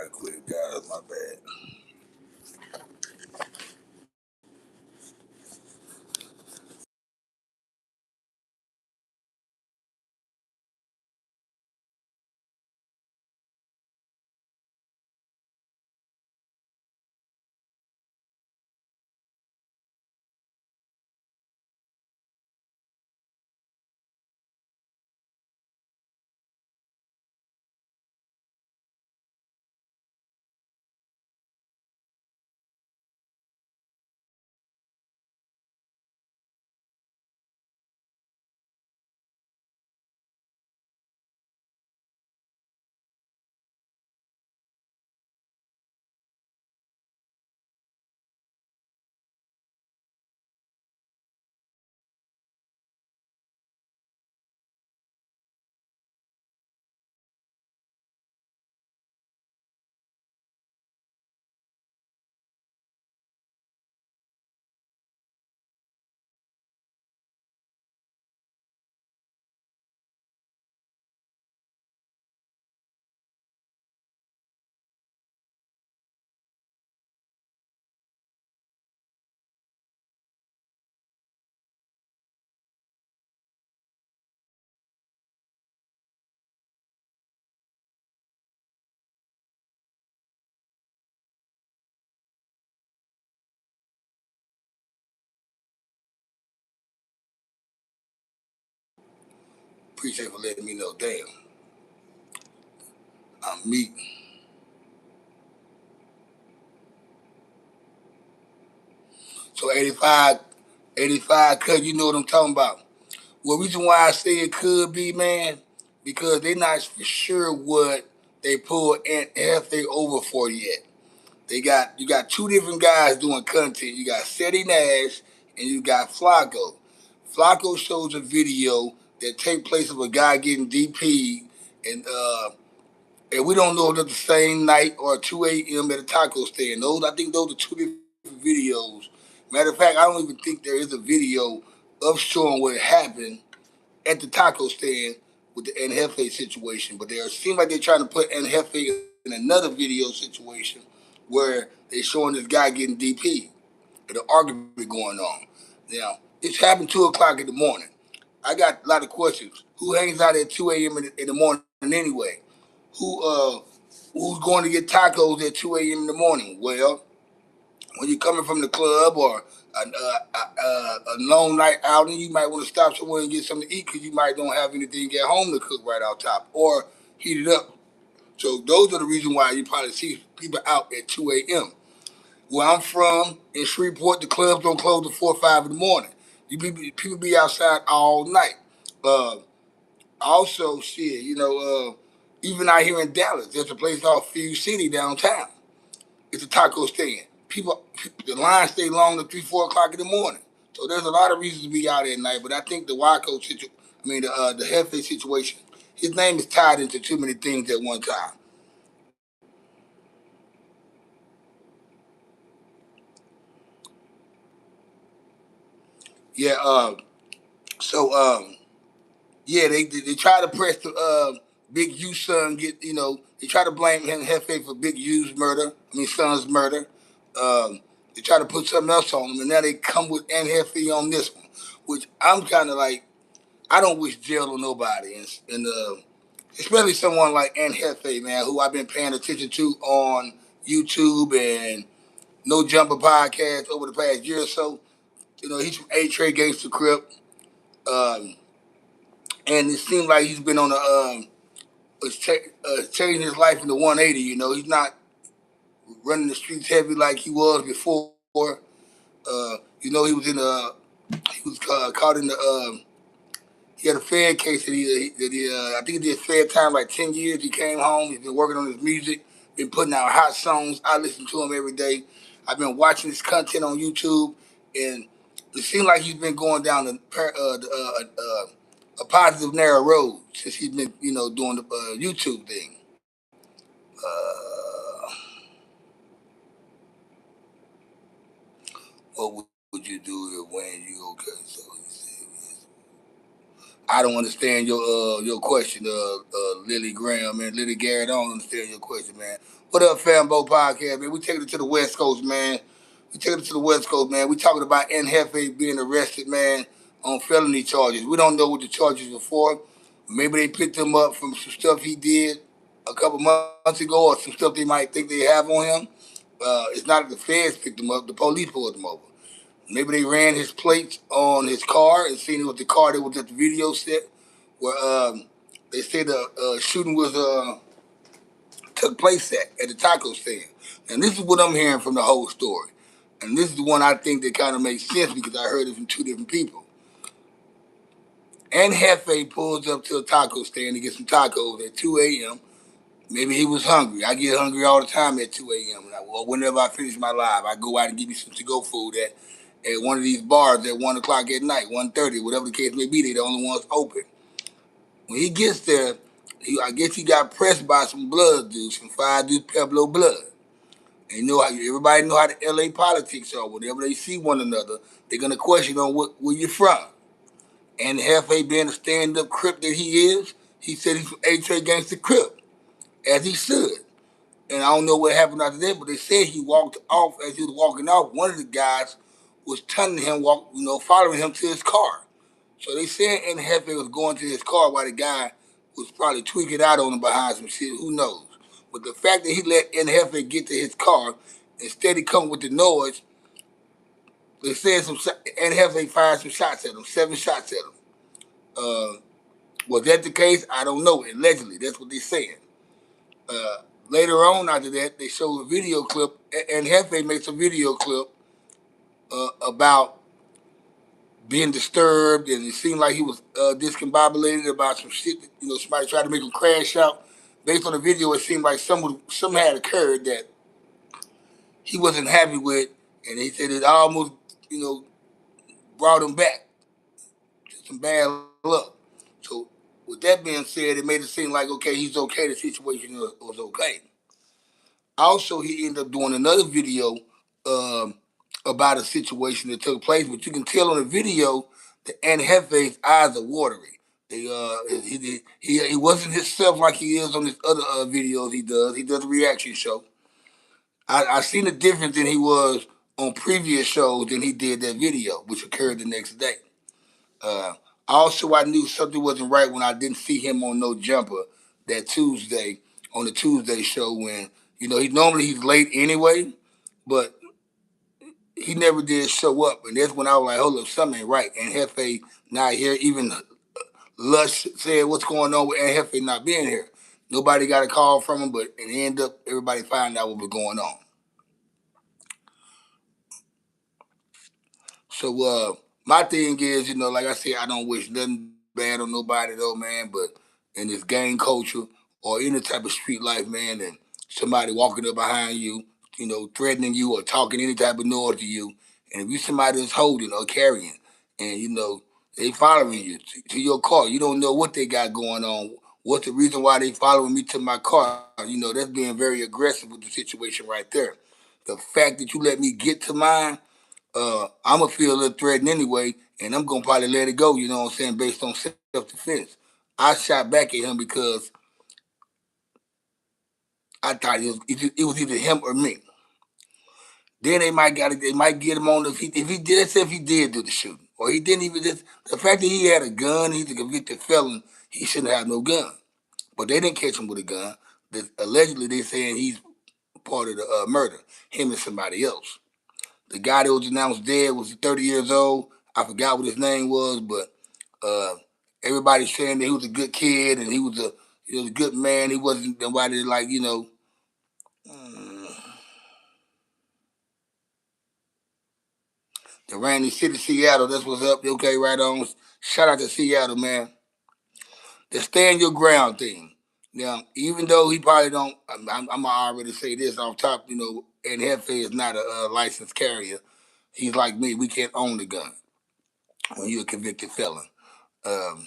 right quick, guys. My bad. Appreciate for letting me know. Damn, I'm meat. So 85, cuz you know what I'm talking about. Well, reason why I say it could be, man, because they not for sure what they pulled Aunt Hefe over for yet. You got two different guys doing content. You got Seti Nash and you got Flacco. Flacco shows a video that take place of a guy getting DP and we don't know if it's the same night or 2 a.m. at a taco stand. I think those are two different videos. Matter of fact, I don't even think there is a video of showing what happened at the taco stand with the En Jefe situation. But it seems like they're trying to put En Jefe in another video situation where they're showing this guy getting DP and an argument going on. Now, it's happened 2 o'clock in the morning. I got a lot of questions. Who hangs out at 2 a.m. in the morning anyway? Who's going to get tacos at 2 a.m. in the morning? Well, when you're coming from the club or a long night outing, you might want to stop somewhere and get something to eat because you might don't have anything at home to cook right out top or heat it up. So those are the reasons why you probably see people out at 2 a.m. Where I'm from in Shreveport, the clubs don't close till 4 or 5 in the morning. People be outside all night. Uh, Also, shit, even out here in Dallas, there's a place called Fuse City downtown. It's a taco stand. The line stay long to 3, 4 o'clock in the morning. So there's a lot of reasons to be out at night. But I think the Waco situation, the Jefe situation, his name is tied into too many things at one time. Yeah. So yeah, they try to press the Big U son. They try to blame him Jefe for Big U's murder. Son's murder. They try to put something else on him, and now they come with Aunt Jefe on this one, which I'm kind of like. I don't wish jail on nobody, and especially someone like Aunt Jefe, man, who I've been paying attention to on YouTube and No Jumper podcast over the past year or so. He's from A Trade Gangster Crip, um, and it seems like he's been on changing his life into 180. He's not running the streets heavy like he was before. He was caught in the. He had a Fed case I think he did Fed time like 10 years. He came home. He's been working on his music, been putting out hot songs. I listen to him every day. I've been watching his content on YouTube, and it seems like he's been going down a positive narrow road since he's been, doing the YouTube thing. Uh, what would you do if when you okay? So he said, I don't understand your question, Lily Graham, man. Lily Garrett, I don't understand your question, man. What up, Fambo Podcast, man? We taking it to the West Coast, man. We taking it to the West Coast, man. We talking about Jefe being arrested, man, on felony charges. We don't know what the charges were for. Maybe they picked him up from some stuff he did a couple months ago or some stuff they might think they have on him. It's not that the feds picked him up. The police pulled him over. Maybe they ran his plates on his car and seen it was the car that was at the video set where they said the shooting was took place at the taco stand. And this is what I'm hearing from the whole story. And this is the one I think that kind of makes sense because I heard it from two different people. And Jefe pulls up to a taco stand to get some tacos at 2 a.m. Maybe he was hungry. I get hungry all the time at 2 a.m. Well, whenever I finish my live, I go out and get me some to-go food at one of these bars at 1 o'clock at night, 1:30, whatever the case may be. They're the only ones open. When he gets there, I guess he got pressed by some blood dudes, some 5 dudes Pueblo blood. And you know how everybody know how the LA politics are. Whenever they see one another, they're gonna question on where you're from. And Jefe being the stand-up Crip that he is, he said he's from A-Trade Gangsta Crip, as he should. And I don't know what happened after that, but they said he walked off. As he was walking off, one of the guys was tunneling him, following him to his car. So they said Jefe was going to his car while the guy was probably tweaking out on him behind some shit. Who knows? But the fact that he let Jefe get to his car, instead he come with the noise, they said Jefe fired some shots at him, 7 shots at him. Was that the case? I don't know. Allegedly, that's what they're saying. Uh, Later on after that, they showed a video clip, and Jefe makes a video clip about being disturbed, and it seemed like he was discombobulated about some shit that, somebody tried to make him crash out. Based on the video, it seemed like something had occurred that he wasn't happy with, and he said it almost, brought him back to some bad luck. So with that being said, it made it seem like, okay, he's okay, the situation was okay. Also, he ended up doing another video um, about a situation that took place, but you can tell on the video that Jefe's eyes are watery. He wasn't himself like he is on his other videos he does. He does a reaction show. I seen the difference than he was on previous shows than he did that video, which occurred the next day. Uh, Also, I knew something wasn't right when I didn't see him on No Jumper that Tuesday on the Tuesday show when he's late anyway, but he never did show up, and that's when I was like, hold up, something ain't right. And Jefe not here. Even Lush said, what's going on with Jefe not being here? Nobody got a call from him, but in the end up everybody found out what was going on. So my thing is, like I said, I don't wish nothing bad on nobody though, man. But in this gang culture or any type of street life, man, and somebody walking up behind you, threatening you or talking any type of noise to you, and if you somebody that's holding or carrying, and they following you to your car, you don't know what they got going on. What's the reason why they following me to my car? That's being very aggressive with the situation right there. The fact that you let me get to mine, I'm gonna feel a little threatened anyway, and I'm gonna probably let it go. You know what I'm saying, based on self-defense. I shot back at him because I thought it was either him or me. Then they might get him on if he did. Let's say if he did do the shooting, or he didn't even just the fact that he had a gun, he's a convicted felon. He shouldn't have no gun, but they didn't catch him with a gun. Allegedly, they saying he's part of the murder, him and somebody else. The guy that was announced dead was 30 years old. I forgot what his name was, but uh, everybody's saying that he was a good kid and he was a good man. He wasn't nobody like the Randy City, Seattle. That's what's up. Okay, right on. Shout out to Seattle, man. The stand your ground thing. Now, even though he probably don't, I'm gonna already say this off top. And Jefe is not a licensed carrier. He's like me. We can't own the gun when you're a convicted felon. Um,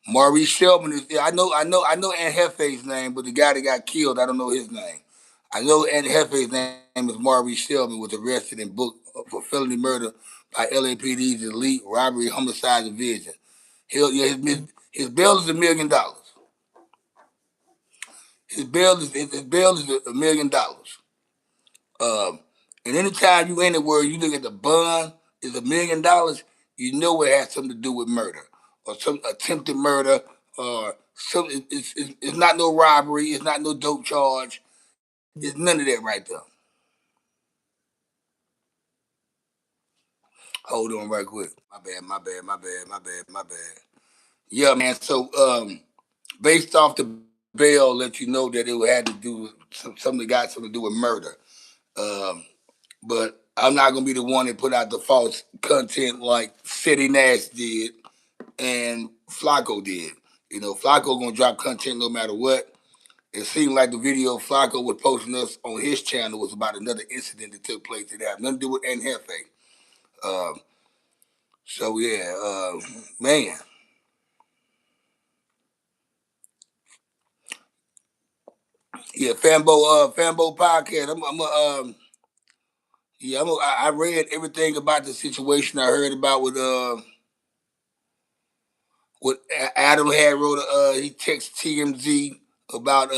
Maurice Shelton is. Yeah, I know Aunt Hefe's name, but the guy that got killed, I don't know his name. I know Aunt Hefe's name is Maurice Shelton, was arrested and booked for felony murder by LAPD's elite robbery homicide division. Yeah, his bail is $1 million. His bail is $1 million. And anytime you anywhere you look at the bond is $1 million, you know it has something to do with murder or some attempted murder or some. It's not no robbery. It's not no dope charge. It's none of that right there. Hold on right quick. My bad. Yeah, man. So based off the bail, let you know that it had to do with something got something to do with murder. Um, but I'm not gonna be the one that put out the false content like City Nash did and Flacco did. You know, Flacco gonna drop content no matter what. It seemed like the video Flacco was posting us on his channel was about another incident that took place that had nothing to do with Jefe. So yeah, man. Yeah, Fanbo podcast. I read everything about the situation. I heard about what Adam had wrote. He texted TMZ about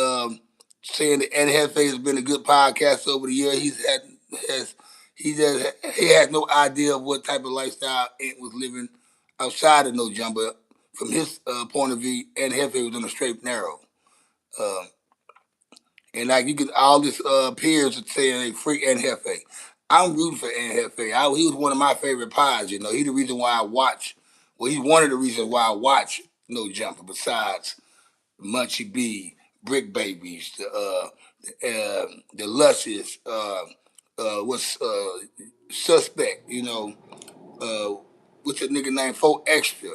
saying that Ed Hefe has been a good podcast over the year. Has he has no idea of what type of lifestyle Ed was living outside of No Jumper. From his point of view, Ed Hefe was on a straight and narrow. Uh, And like you can all this peers are saying they free Jefe. I'm rooting for Jefe. He was one of my favorite pies. You know, he's the reason why I watch. Well, he's one of the reasons why I watch No Jumper. Besides Munchie B, Brick Babies, the Luscious, what's Suspect. You know, what's a nigga named Fo Extra,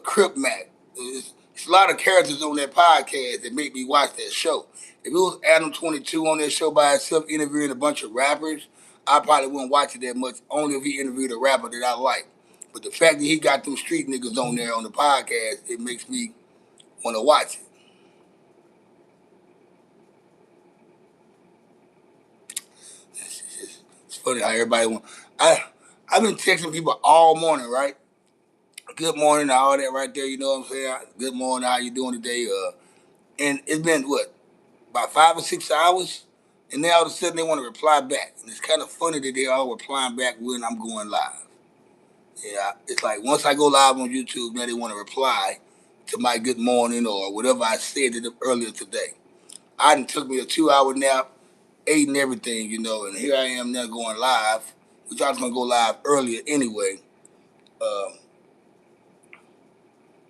Crip Mac. It's a lot of characters on that podcast that make me watch that show. If it was Adam 22 on that show by himself interviewing a bunch of rappers, I probably wouldn't watch it that much, only if he interviewed a rapper that I like. But the fact that he got them street niggas on there on the podcast, it makes me want to watch it. It's funny how everybody want. I've been texting people all morning, right? Good morning, all that right there. You know what I'm saying? Good morning, how you doing today? And it's been what, about 5 or 6 hours, and then all of a sudden they want to reply back. And it's kind of funny that they all replying back when I'm going live. Yeah, it's like once I go live on YouTube, now they want to reply to my good morning or whatever I said to them earlier today. I done took me a 2 hour nap, ate and everything, you know, and here I am now going live, which I was gonna go live earlier anyway. Um,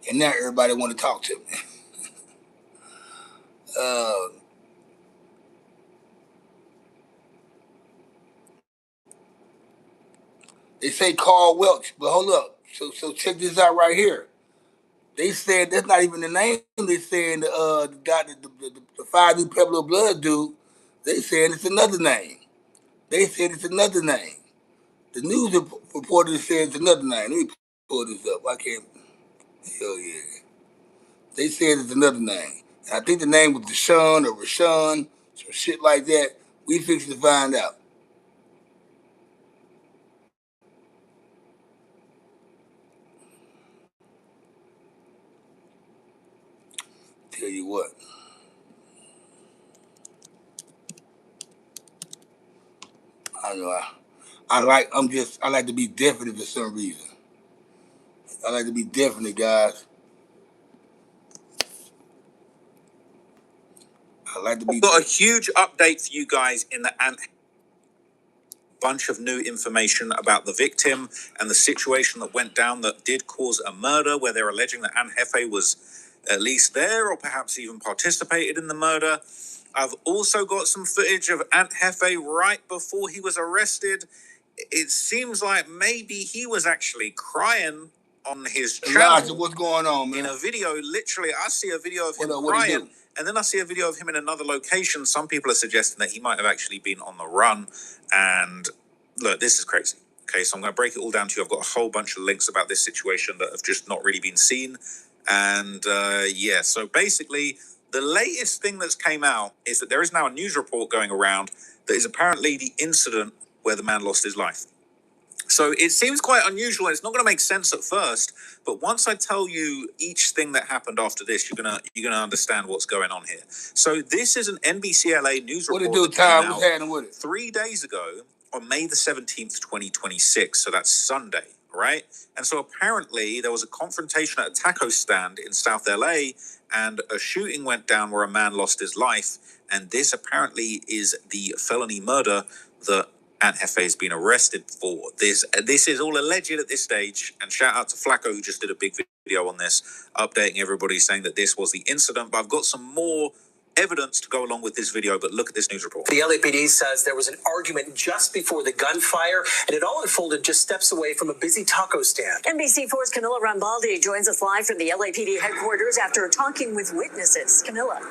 and now everybody want to talk to me. Uh, they say Carl Welch, but hold up. So check this out right here. They said that's not even the name. They saying the guy, the five new Pebble of Blood dude. They saying it's another name. They said it's another name. The news reporter said it's another name. Let me pull this up. I can't. Hell yeah. They said it's another name. And I think the name was Deshaun or Rashawn, some shit like that. We fixing to find out. Tell you what. I know. I like to be definite for some reason. I like to be definite, guys. I like to be. I've got a huge update for you guys in the bunch of new information about the victim and the situation that went down that did cause a murder, where they're alleging that Anne Hefe was at least there or perhaps even participated in the murder. I've also got some footage of Aunt Hefe right before he was arrested. It seems like maybe he was actually crying on his channel. Elijah, what's going on, man? In a video, literally, I see a video of him crying, and then I see a video of him in another location. Some people are suggesting that he might have actually been on the run. And look, this is crazy. Okay, so I'm going to break it all down to you. I've got a whole bunch of links about this situation that have just not really been seen. And yeah, so basically, the latest thing that's came out is that there is now a news report going around that is apparently the incident where the man lost his life. So it seems quite unusual. It's not going to make sense at first, but once I tell you each thing that happened after this, you're gonna understand what's going on here. So this is an NBCLA news report. What it do, Ty? What's happening with it? 3 days ago on May the 17th, 2026. So that's Sunday, right? And so apparently there was a confrontation at a taco stand in South LA, and a shooting went down where a man lost his life. And this apparently is the felony murder that Aunt Jefe has been arrested for. This is all alleged at this stage, and shout out to Flacco, who just did a big video on this, updating everybody, saying that this was the incident. But I've got some more evidence to go along with this video, but look at this news report. The LAPD says there was an argument just before the gunfire, and it all unfolded just steps away from a busy taco stand. NBC4's Camilla Rambaldi joins us live from the LAPD headquarters after talking with witnesses. Camilla.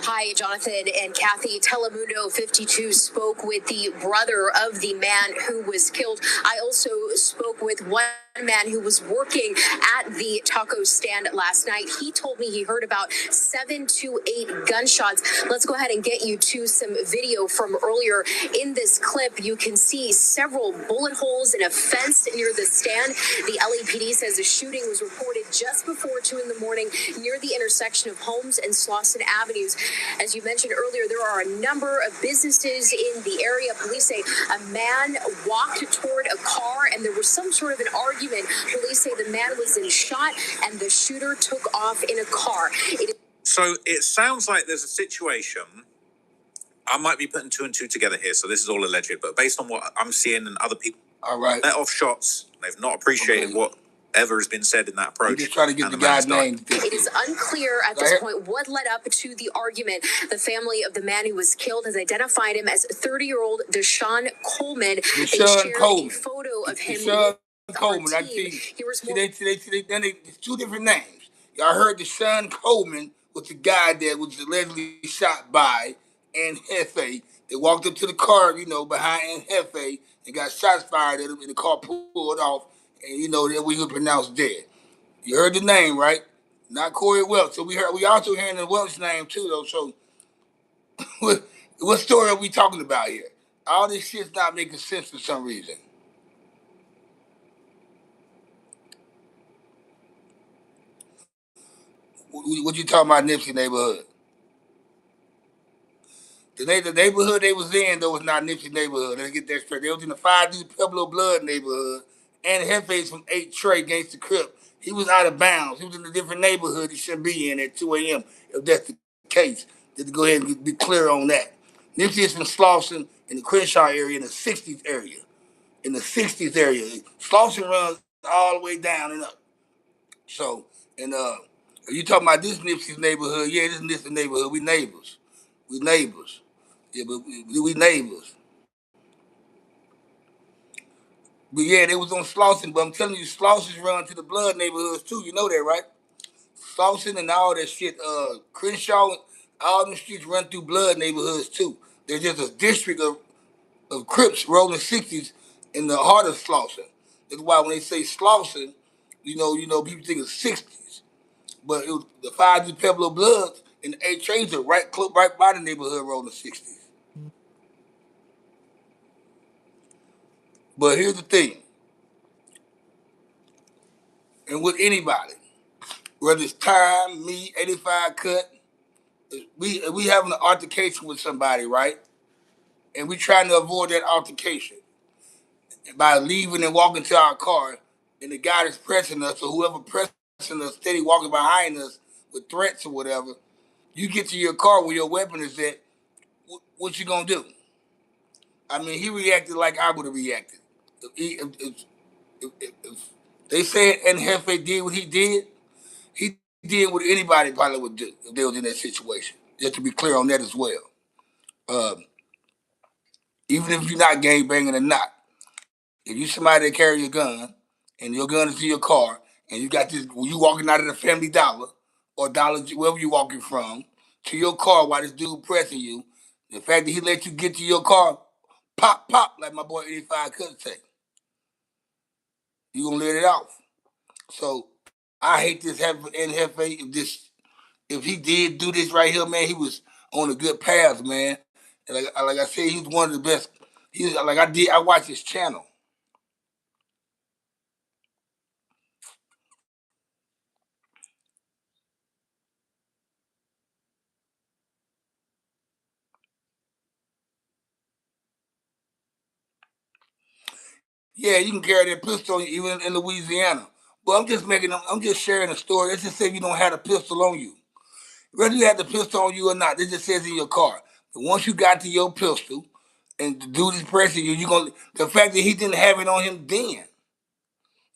Hi, Jonathan and Kathy. Telemundo 52 spoke with the brother of the man who was killed. I also spoke with one man who was working at the taco stand last night. He told me he heard about 7 to 8 gunshots. Let's go ahead and get you to some video from earlier. In this clip, you can see several bullet holes in a fence near the stand. The LAPD says the shooting was reported just before 2 in the morning near the intersection of Holmes and Slauson Avenues. As you mentioned earlier, there are a number of businesses in the area. Police say a man walked toward a car and there was some sort of an argument. Police say the man was then shot and the shooter took off in a car. So it sounds like there's a situation. I might be putting 2 and 2 together here, so this is all alleged, but based on what I'm seeing and other people let off shots, they've not appreciated whatever has been said in that approach. You just try to get the guy's name. It is unclear at this point what led up to the argument. The family of the man who was killed has identified him as 30-year-old Deshaun Coleman. They shared a photo of him. Deshaun Coleman, I see. It's 2 different names. Y'all heard Deshaun Coleman was the guy that was allegedly shot by Aunt Jefe. They walked up to the car, behind Aunt Jefe, and got shots fired at him, and the car pulled off, and then we were pronounced dead. You heard the name, right? Not Corey Welch. So we also hearing the Welch name too, though. So what story are we talking about here? All this shit's not making sense for some reason. What you talking about, Nipsey neighborhood? The neighborhood they was in, though, was not Nipsey neighborhood. Let's get that straight. They was in the 5D Pueblo Blood neighborhood, and Hefe's from 8 Trey against the Crip. He was out of bounds. He was in a different neighborhood he shouldn't be in at 2 a.m., if that's the case. Just to go ahead and be clear on that. Nipsey is from Slauson in the Crenshaw area, in the 60th area. In the 60th area. Slauson runs all the way down and up. So, and you talking about this Nipsey's neighborhood? Yeah, this is Nipsey's neighborhood. We neighbors. We neighbors. Yeah, but we neighbors. But yeah, they was on Slauson. But I'm telling you, Slauson's run to the blood neighborhoods too. You know that, right? Slauson and all that shit. Crenshaw, all them streets run through blood neighborhoods too. They're just a district of Crips rolling 60s in the heart of Slauson. That's why when they say Slauson, people think of 60s. But it was the 5D Pueblo Bloods and the 8 Trains are right by the neighborhood rolling 60s. But here's the thing. And with anybody, whether it's Time, me, 85 Cut, we having an altercation with somebody, right? And we trying to avoid that altercation by leaving and walking to our car, and the guy that's pressing us, or whoever pressing us, steady walking behind us with threats or whatever, you get to your car where your weapon is at, what you gonna do? I mean, he reacted like I would have reacted. If they said and Jefe did what he did what anybody probably would do if they was in that situation. Just to be clear on that as well. Even if you're not gangbanging or not, if you somebody that carry a gun and your gun is in your car and you got this, when you walking out of the Family Dollar or Dollar, wherever you walking from, to your car while this dude pressing you, the fact that he let you get to your car, pop, pop, like my boy 85 could say, you gonna let it off. So I hate this Jefe. If he did do this right here, man, he was on a good path, man. And like I said, he was one of the best. He's like I watched his channel. Yeah, you can carry that pistol even in Louisiana. But I'm just sharing a story. Let's just say you don't have a pistol on you. Whether you have the pistol on you or not, it just says in your car. But once you got to your pistol and the dude is pressing you, the fact that he didn't have it on him then,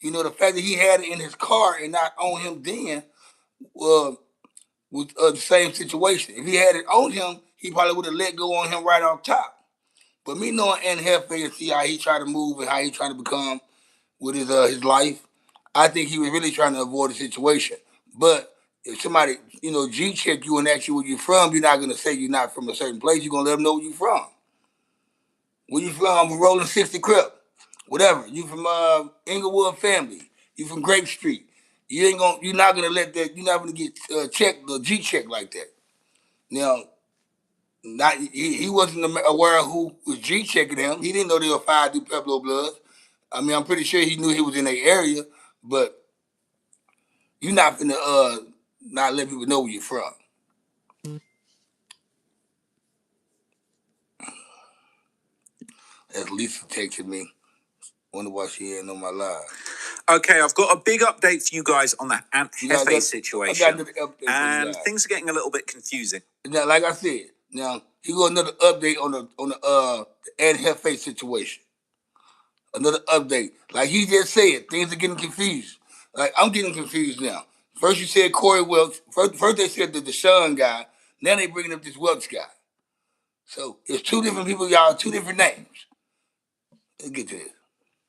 the fact that he had it in his car and not on him then, uh, was the same situation. If he had it on him, he probably would have let go on him right off top. But me knowing Jefe and see how he tried to move and how he trying to become with his life, I think he was really trying to avoid the situation. But if somebody, G check you and ask you where you from, you're not gonna say you're not from a certain place. You're gonna let them know where you from. Where you from? I'm from Rolling 60 Crip. Whatever. You from Inglewood family. You from Grape Street. You're not gonna let that. You're not gonna get checked the G check like that. Now, not he wasn't aware of who was G checking him. He didn't know they were 5 Du Pueblo Bloods. I mean, I'm pretty sure he knew he was in their area, but you're not gonna not let people know where you're from. That's Lisa texted me. Wonder why she ain't on my live. Okay, I've got a big update for you guys on that Aunt Jefe situation. I got another update and for you guys. Things are getting a little bit confusing. Now, like I said, now he got another update on the Aunt Jefe situation. Another update. Like he just said, things are getting confused. Like I'm getting confused now. First you said Corey Welch. First they said the Deshaun guy. Now they bringing up this Welch guy. So it's two different people, y'all. Two different names. Let's get to this.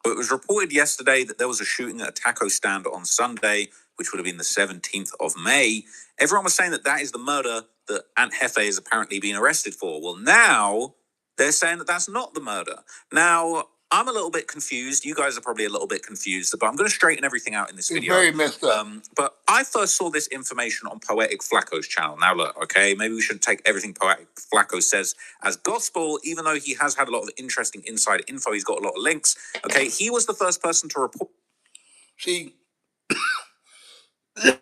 It was reported yesterday that there was a shooting at a taco stand on Sunday, which would have been the 17th of May. Everyone was saying that that is the murder that Aunt Jefe is apparently being arrested for. Well, now they're saying that that's not the murder. Now, I'm a little bit confused. You guys are probably a little bit confused, but I'm going to straighten everything out in this video. Very messed up. But I first saw this information on Poetic Flacco's channel. Now, look, okay, maybe we shouldn't take everything Poetic Flacco says as gospel, even though he has had a lot of interesting inside info. He's got a lot of links. Okay, he was the first person to report. See, here's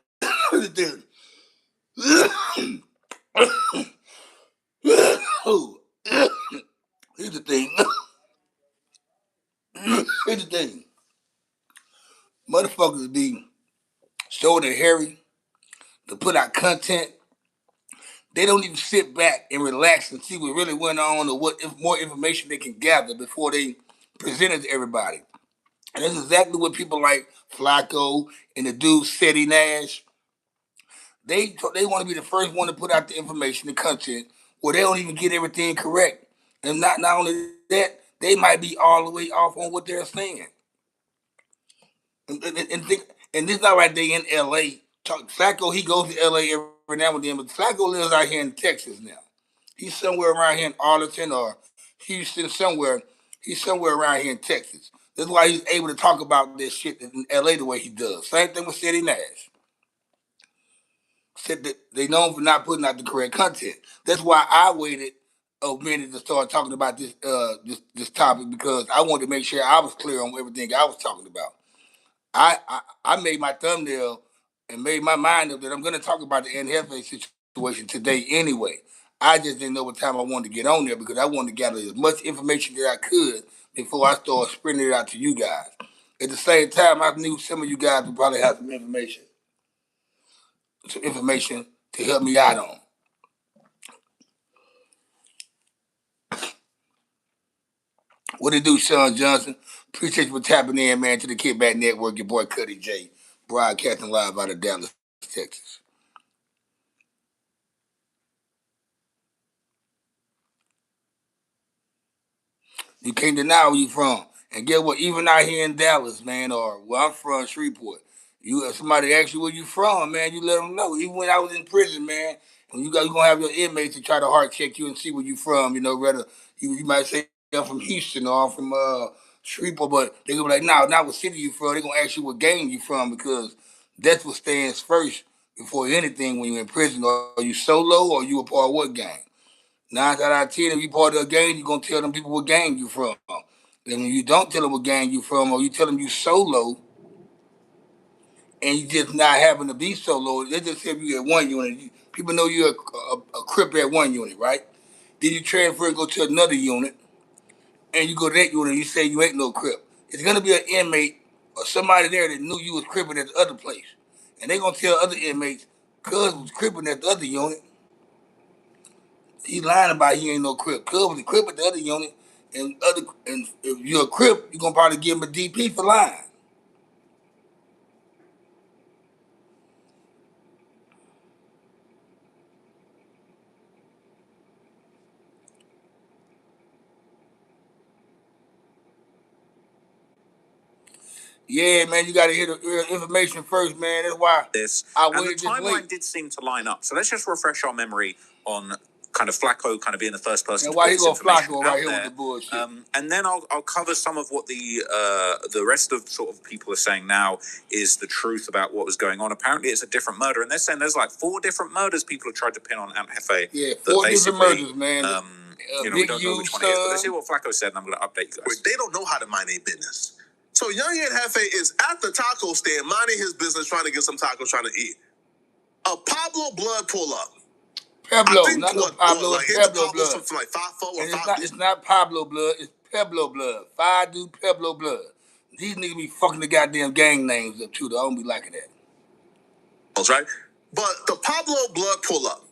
the thing. Here's the thing. Here's the thing. Motherfuckers be short and hairy to put out content. They don't even sit back and relax and see what really went on or what more information they can gather before they present it to everybody. And that's exactly what people like Flacco and the dude Seti Nash. They want to be the first one to put out the information, the content, where they don't even get everything correct. And not only that, they might be all the way off on what they're saying. And this not right there in L.A. Flacco, he goes to L.A. every now and then, but Flacco lives out here in Texas now. He's somewhere around here in Arlington or Houston, somewhere. He's somewhere around here in Texas. That's why he's able to talk about this shit in L.A. the way he does. Same thing with Seti Nash. Said that they known for not putting out the correct content. That's why I waited a minute to start talking about this topic because I wanted to make sure I was clear on everything I was talking about. I made my thumbnail and made my mind up that I'm going to talk about the Jefe situation today anyway. I just didn't know what time I wanted to get on there because I wanted to gather as much information that I could before I start spreading it out to you guys. At the same time, I knew some of you guys would probably have some information to help me out on. What it do, Sean Johnson? Appreciate you for tapping in, man, to the Kickback Network. Your boy Cuddy J, broadcasting live out of Dallas, Texas. You can't deny where you from. And get what? Even out here in Dallas, man, or where I'm from, Shreveport, if somebody asks you where you from, man, you let them know. Even when I was in prison, man, when you gonna have your inmates to try to heart check you and see where you from. Rather you might say I'm from Houston or I'm from Shreveport, but they gonna be like, no, not what city you from. They gonna ask you what gang you from because that's what stands first before anything when you're in prison. Or are you solo or you a part of what gang? 9 out of 10, if you part of a gang, you're going to tell them people what gang you from. And when you don't tell them what gang you from, or you tell them you solo, and you just not happen to be solo, they just say you at one unit. People know you're a Crip at one unit, right? Then you transfer and go to another unit, and you go to that unit and you say you ain't no Crip. It's going to be an inmate or somebody there that knew you was cripping at the other place. And they're going to tell other inmates, cuz was cripping at the other unit. He lying about he ain't no Crip. Cuz was a Crip at the other unit, and if you're a Crip, you're gonna probably give him a DP for lying. Yeah, man, you gotta hear the information first, man. That's why I waited this late. And the timeline did seem to line up. So let's just refresh our memory on kind of Flacco kind of being the first person And to why put he this go information Flacco out right here there. with the bullshit? And then I'll cover some of what the rest of sort of people are saying now is the truth about what was going on. Apparently, it's a different murder, and they're saying there's like 4 different murders people have tried to pin on App Jefe. Yeah, 4 different murders, man. We don't know which one it is, but let's see what Flacco said, and I'm going to update you guys. They don't know how to mind their business. So Youngin Jefe is at the taco stand, minding his business, trying to get some tacos, trying to eat. A Pablo blood pull up. Pablo, not no Pablo, like it's Pablo blood. From like 5'4" or and 5'. It's not Pablo blood, it's Pablo blood. 5 do Pablo blood. These niggas be fucking the goddamn gang names up too, though. I don't be liking that. Right? But the Pablo blood pull up.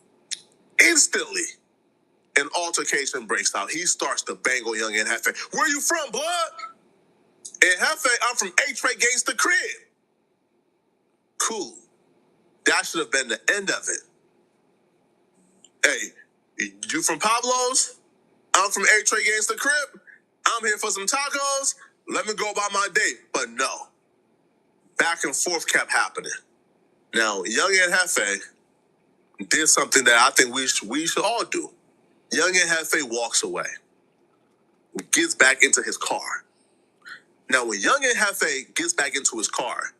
Instantly, an altercation breaks out. He starts to bang on Youngin Jefe. Where you from, blood? And Jefe, I'm from H-Gangsta Crib. Cool. That should have been the end of it. Hey, you from Pablo's? I'm from H-Gangsta Crib. I'm here for some tacos. Let me go about my day. But no. Back and forth kept happening. Now, Youngin Jefe did something that I think we should all do. Youngin Jefe walks away. Gets back into his car. Now, when Youngin Jefe gets back into his car,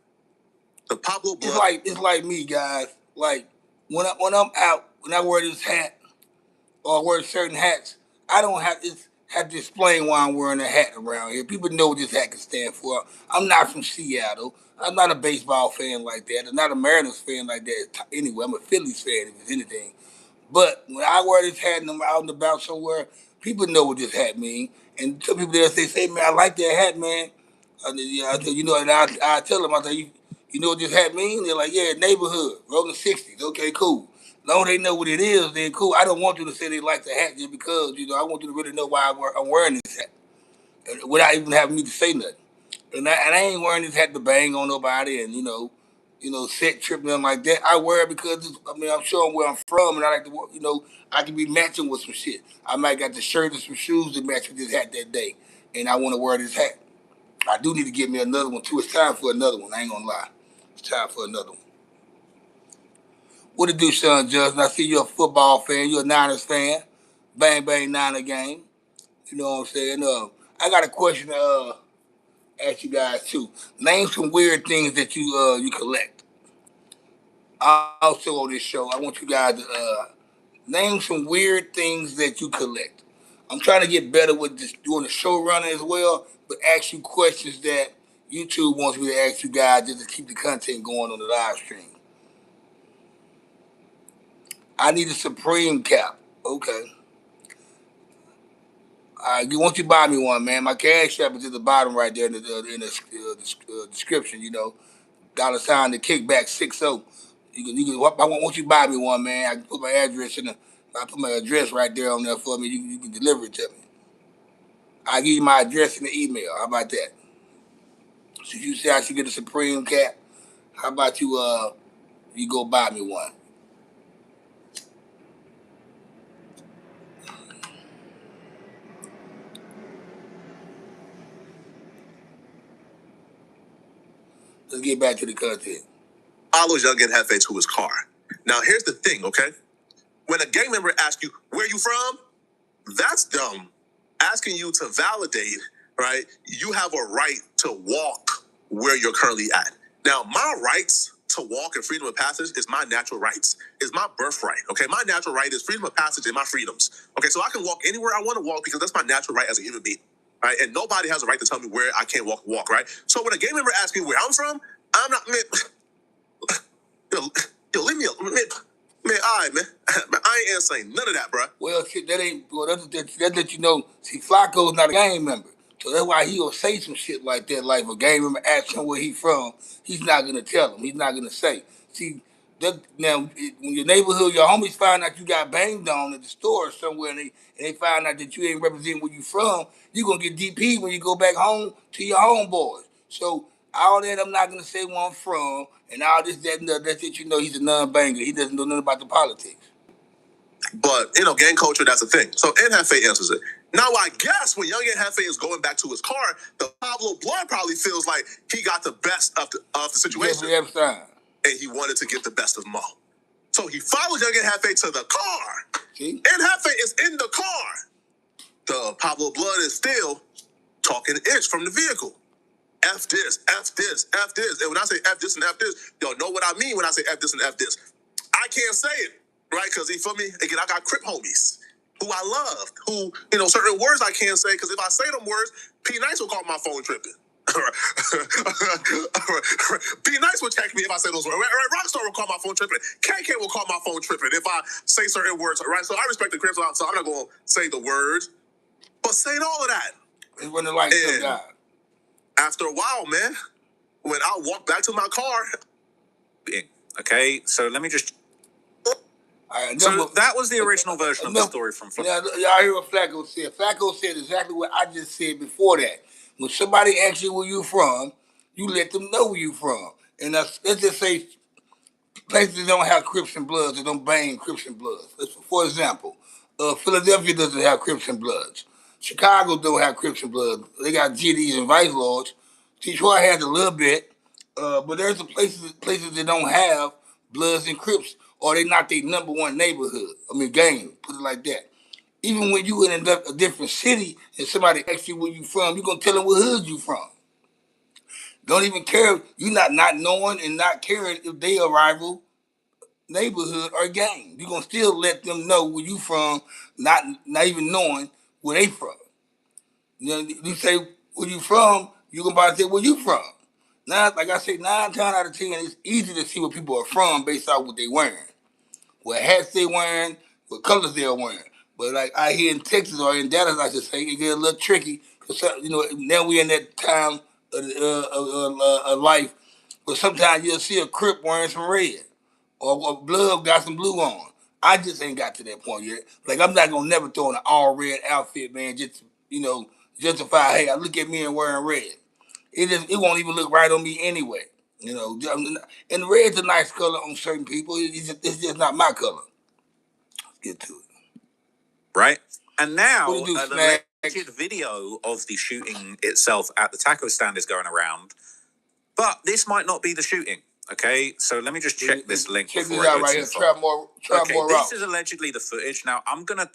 the Pablo blood... It's like me, guys. Like, when I'm out, when I wear this hat, or wear certain hats, I don't have to explain why I'm wearing a hat around here. People know what this hat can stand for. I'm not from Seattle. I'm not a baseball fan like that. I'm not a Mariners fan like that. Anyway, I'm a Phillies fan, if it's anything. But when I wear this hat and I'm out and about somewhere, people know what this hat means. And some people there say, man, I like that hat, man. And I tell them, I say, you know what this hat means? They're like, yeah, neighborhood, rolling 60s. Okay, cool. As long as they know what it is, then cool. I don't want you to say they like the hat just because, I want you to really know why I'm wearing this hat without even having me to say nothing. And I ain't wearing this hat to bang on nobody and, set tripping them like that. I wear it because, I'm showing where I'm from and I like to, I can be matching with some shit. I might got the shirt and some shoes to match with this hat that day. And I want to wear this hat. I do need to get me another one too. It's time for another one. I ain't gonna lie. It's time for another one. What it do, Sean Justin? I see you're a football fan. You're a Niners fan. Bang, bang, Niner game. You know what I'm saying? I got a question to ask you guys, too. Name some weird things that you collect. Also on this show, I want you guys to name some weird things that you collect. I'm trying to get better with just doing the show running as well, but ask you questions that YouTube wants me to ask you guys just to keep the content going on the live stream. I need a Supreme cap. Okay. Won't you buy me one, man? My cash app is at the bottom right there in the description. $sign TheKickBack60. Won't you buy me one, man? I can put my address I put my address right there on there for me. You can deliver it to me. I'll give you my address in the email. How about that? Since you say I should get a Supreme cap, how about you go buy me one? Let's get back to the content. Follows Youngin Jefe to his car. Now, here's the thing, okay? When a gang member asks you, where you from? That's dumb. Asking you to validate, right? You have a right to walk where you're currently at. Now, my rights to to walk and freedom of passage is my natural rights. It's my birthright, okay? My natural right is freedom of passage and my freedoms. Okay, so I can walk anywhere I want to walk because that's my natural right as a human being, right? And nobody has a right to tell me where I can't walk, right? So when a gang member asks me where I'm from, I'm not, man, yo, leave me alone, man, all right, man. I ain't answering none of that, bro. Well, shit, that ain't, well, that let you know, see, Flacco's not a gang member. So that's why he'll say some shit like that. Like if a gang member asks him where he from, he's not going to tell him. He's not going to say. See, now, when your neighborhood, your homies find out you got banged on at the store somewhere and they find out that you ain't representing where you from, you're going to get DP when you go back home to your homeboys. So all that I'm not going to say where I'm from and all this, that, and that's it. You know he's a non-banger. He doesn't know nothing about the politics. But, gang culture, that's a thing. So, and Jefe answers it. Now, I guess when young Jefe is going back to his car, the Pablo Blood probably feels like he got the best of the situation. And he wanted to get the best of Mo. So he follows young Jefe to the car. See? And Jefe is in the car. The Pablo Blood is still talking ish from the vehicle. F this, F this, F this. And when I say F this and F this, y'all know what I mean when I say F this and F this. I can't say it. Right, because you feel me? Again, I got Crip homies who I love, who, certain words I can't say, because if I say them words, P Nice will call my phone tripping. P Nice will check me if I say those words. Right? Rockstar will call my phone tripping. KK will call my phone tripping if I say certain words. Right? So I respect the Crips, so I'm not going to say the words. But saying all of that. It's when the lights come down. After a while, man, when I walk back to my car. Okay, so let me just... So that was the original version of the story from Flacco. Y'all hear what Flacco said. Flacco said exactly what I just said before that. When somebody asks you where you from, you let them know where you from. And let's just say places that don't have Crips and Bloods, that don't bang Crips and Bloods. For example, Philadelphia doesn't have Crips and Bloods. Chicago don't have Crips and Bloods. They got GDs and Vice Lords. Detroit has a little bit, but there's some places that don't have Bloods and Crips, or they not their number one neighborhood. Gang, put it like that. Even when you in a different city and somebody asks you where you from, you're going to tell them what hood you from. Don't even care. You not knowing and not caring if they a rival neighborhood or gang. You're going to still let them know where you from, not even knowing where they from. You say where you from, you're going to say where you from. Now, like I said, 9 times out of 10, it's easy to see where people are from based off what they wearing. What hats they wearing, what colors they're wearing. But like I here in Texas or in Dallas, I should say, it get a little tricky. Cause now we're in that time of life where sometimes you'll see a Crip wearing some red or Blood got some blue on. I just ain't got to that point yet. Like I'm not gonna never throw in an all red outfit, man, just to, justify, hey, I look at me and wearing red. It won't even look right on me anyway. And red's a nice color on certain people. It's just not my color. Let's get to it. Right? And now the alleged video of the shooting itself at the taco stand is going around. But this might not be the shooting. Okay, so let me just check this link. Check this out right here. This is allegedly the footage. Now I'm gonna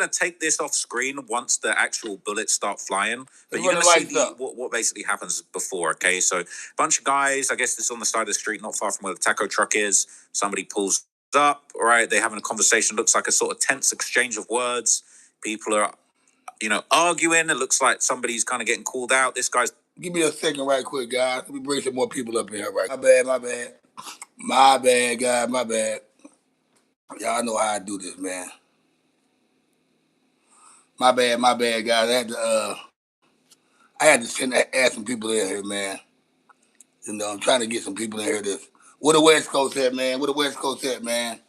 take this off screen once the actual bullets start flying. But you're gonna see what basically happens before. Okay, so a bunch of guys. I guess this is on the side of the street, not far from where the taco truck is. Somebody pulls up. All right, they're having a conversation. Looks like a sort of tense exchange of words. People are, arguing. It looks like somebody's kind of getting called out. This guy's. Give me a second right quick, guys. Let me bring some more people up in here, right? My bad. My bad, guys. My bad. Y'all know how I do this, man. My bad, guys. I had to add some people in here, man. I'm trying to get some people in here. Where the West Coast at, man?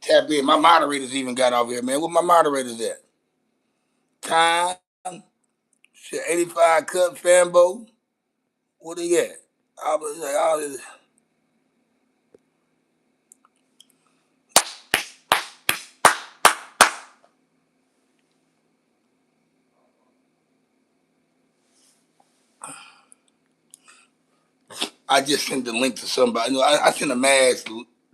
Tap in. My moderators even got off here, man. Where my moderators at? Time. 85 Cut Fambo. What they at? I just sent the link to somebody. I sent a mass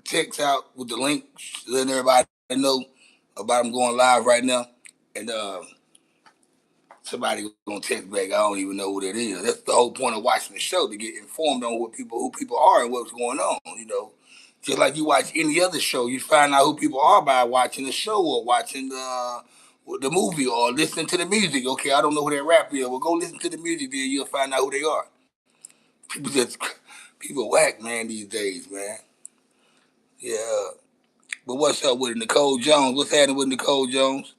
text out with the link, letting everybody know about them going live right now. And somebody gonna text back. I don't even know what it is. That's the whole point of watching the show, to get informed on who people are and what's going on. Just like you watch any other show, you find out who people are by watching the show or watching the movie or listening to the music. Okay, I don't know who that rapper is. Well, go listen to the music, then you'll find out who they are. People just people whack, man, these days, man. Yeah. But what's up with Nicole Jones? What's happening with Nicole Jones?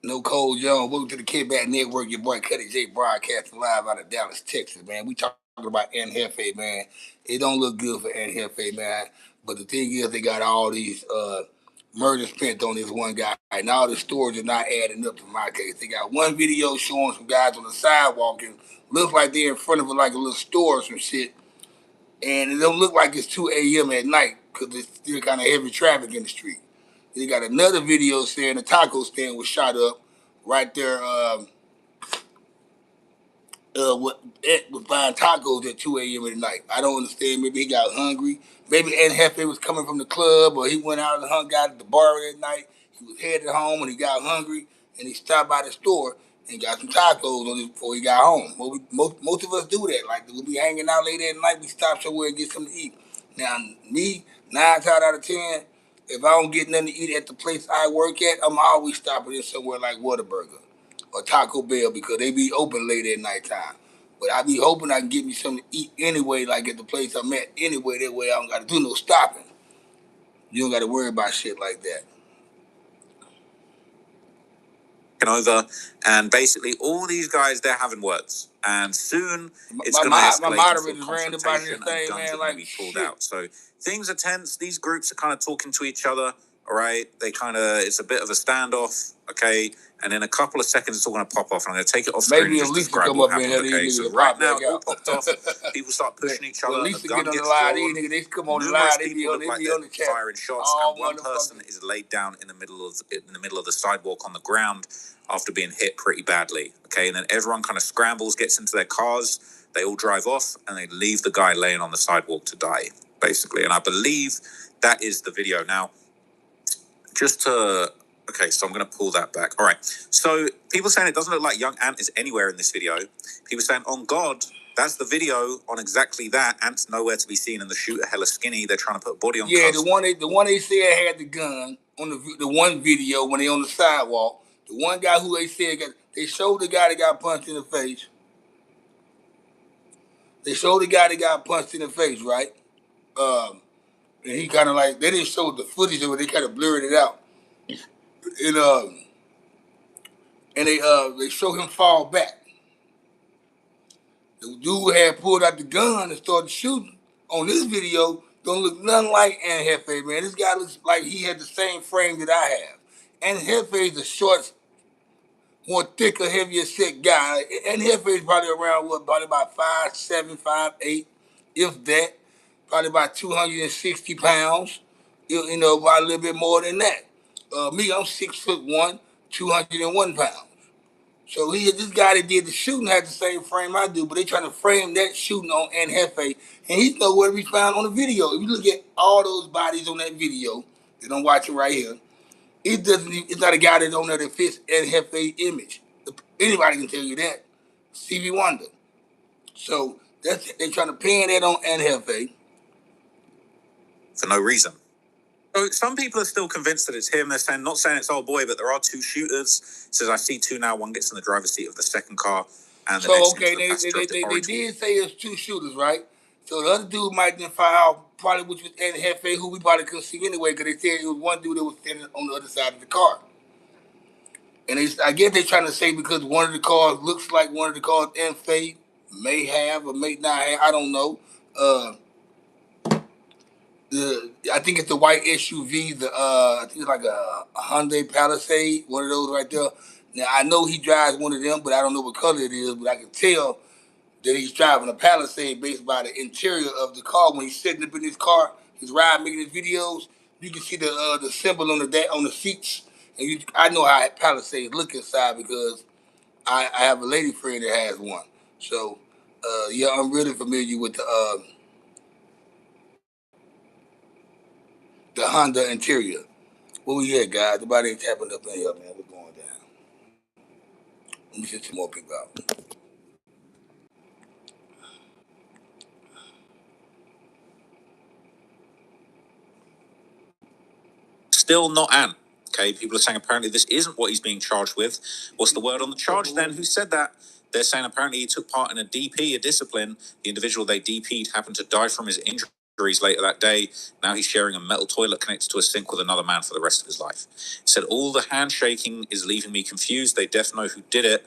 No Cole Jones. Welcome to the Kickback Network. Your boy Cuddy J broadcasting live out of Dallas, Texas, man. We talking about Jefe, man. It don't look good for Jefe, man. But the thing is, they got all these murders spent on this one guy, and all the stories are not adding up to my case. They got one video showing some guys on the sidewalk and looks like they're in front of like a little store or some shit, and it don't look like it's 2 a.m. at night because it's still kind of heavy traffic in the street. They got another video saying the taco stand was shot up right there. Was buying tacos at 2 a.m. at night. I don't understand. Maybe he got hungry. Maybe Ed Jefe was coming from the club, or he went out and hung out at the bar at night. He was headed home and he got hungry, and he stopped by the store and got some tacos on it before he got home. Well, most of us do that. Like we'll be hanging out late at night, we stop somewhere and get something to eat. Now, me, 9 times out of 10, if I don't get nothing to eat at the place I work at, I'm always stopping in somewhere like Whataburger or Taco Bell because they be open late at nighttime. But I be hoping I can get me something to eat anyway, like at the place I'm at anyway. That way I don't got to do no stopping. You don't got to worry about shit like that. Over, and basically all these guys, they're having words, and soon it's going to escalate into a confrontation and guns are going to be pulled out. So things are tense. These groups are kind of talking to each other. All right, it's a bit of a standoff. Okay, and in a couple of seconds it's all going to pop off. And I'm going to take it off screen and just describe what happened. Okay, so right now it all popped off. People start pushing each other. A gun gets drawn. Numerous people look like they're firing shots, and one person is laid down in the middle of the sidewalk on the ground after being hit pretty badly. Okay, and then everyone kind of scrambles, gets into their cars. They all drive off, and they leave the guy laying on the sidewalk to die, basically. And I believe that is the video. Now, okay, so I'm going to pull that back. All right. So people saying it doesn't look like young Ant is anywhere in this video. People saying, on God, that's the video on exactly that. Ant's nowhere to be seen, and the shooter hella skinny. They're trying to put a body on. Yeah, the one they said had the gun on the one video when they on the sidewalk. The one guy who they said they showed the guy that got punched in the face. They showed the guy that got punched in the face, right? And he kind of like they didn't show the footage of it. They kind of blurred it out. And they show him fall back. The dude had pulled out the gun and started shooting. On this video, don't look nothing like Jefe, man. This guy looks like he had the same frame that I have. Jefe is a short, more thicker, heavier set guy. Jefe is probably around probably about 5'7", 5'8", if that. Probably about 260 pounds. Probably a little bit more than that. Me, I'm 6'1", 201 pounds. So this guy that did the shooting had the same frame I do, but they trying to frame that shooting on Jefe, and he's nowhere to be found on the video. If you look at all those bodies on that video, that I'm watching right here, it's not a guy that's on there that fits Jefe image. Anybody can tell you that. Stevie Wonder. So they trying to pin that on Jefe. For no reason. So some people are still convinced that it's him. They're not saying it's old boy, but there are 2 shooters. It says I see 2 now. One gets in the driver's seat of the second car, and the next into the passenger of the orange. They did say it's 2 shooters, right? So the other dude might then fire out probably which was Jefe, who we probably couldn't see anyway, because they said it was one dude that was standing on the other side of the car. And I guess they're trying to say because one of the cars looks like one of the cars Jefe may have or may not have. I don't know. I think it's the white SUV. I think it's like a Hyundai Palisade, one of those right there. Now I know he drives one of them, but I don't know what color it is. But I can tell that he's driving a Palisade based by the interior of the car. When he's sitting up in his car, he's riding, making his videos. You can see the symbol on the seats, and I know how Palisades look inside because I have a lady friend that has one. So yeah, I'm really familiar with the Honda interior. What we had, guys? The body ain't tapping up in here, man. We're going down. Let me get some more people out. still not Ant. Okay, people are saying apparently this isn't what he's being charged with. What's the word on the charge then? Who said that? They're saying apparently he took part in a DP, a discipline. The individual they DP'd happened to die from his injuries later that day. Now he's sharing a metal toilet connected to a sink with another man for the rest of his life. He said, all the handshaking is leaving me confused. They definitely know who did it,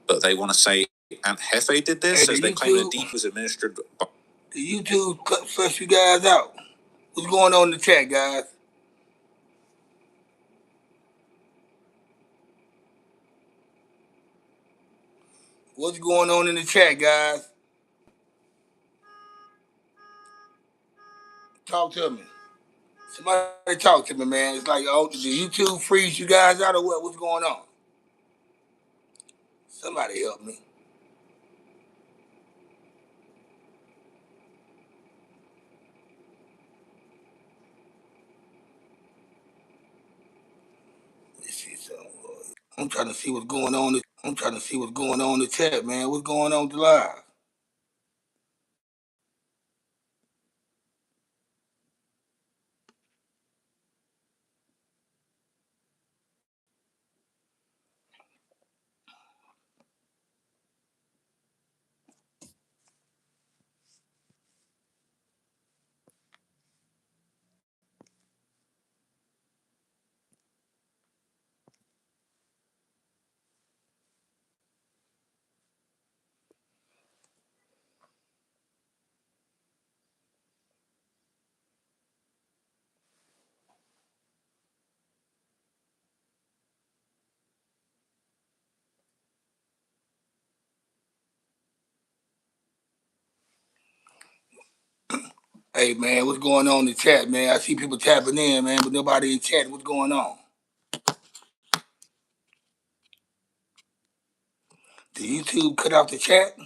but they want to say Aunt Jefe did this, as they claim the DP was administered by... The YouTube suss you guys out. What's going on in the chat, guys? What's going on in the chat, guys? Talk to me. Somebody talk to me, man. It's like, oh, did YouTube freeze you guys out or what? What's going on? Somebody help me. Let's see something. I'm trying to see what's going on. I'm trying to see what's going on in the chat, man. What's going on with the live? Hey, man, what's going on in the chat, man? I see people tapping in, man, but nobody in chat. What's going on? Did YouTube cut off the chat?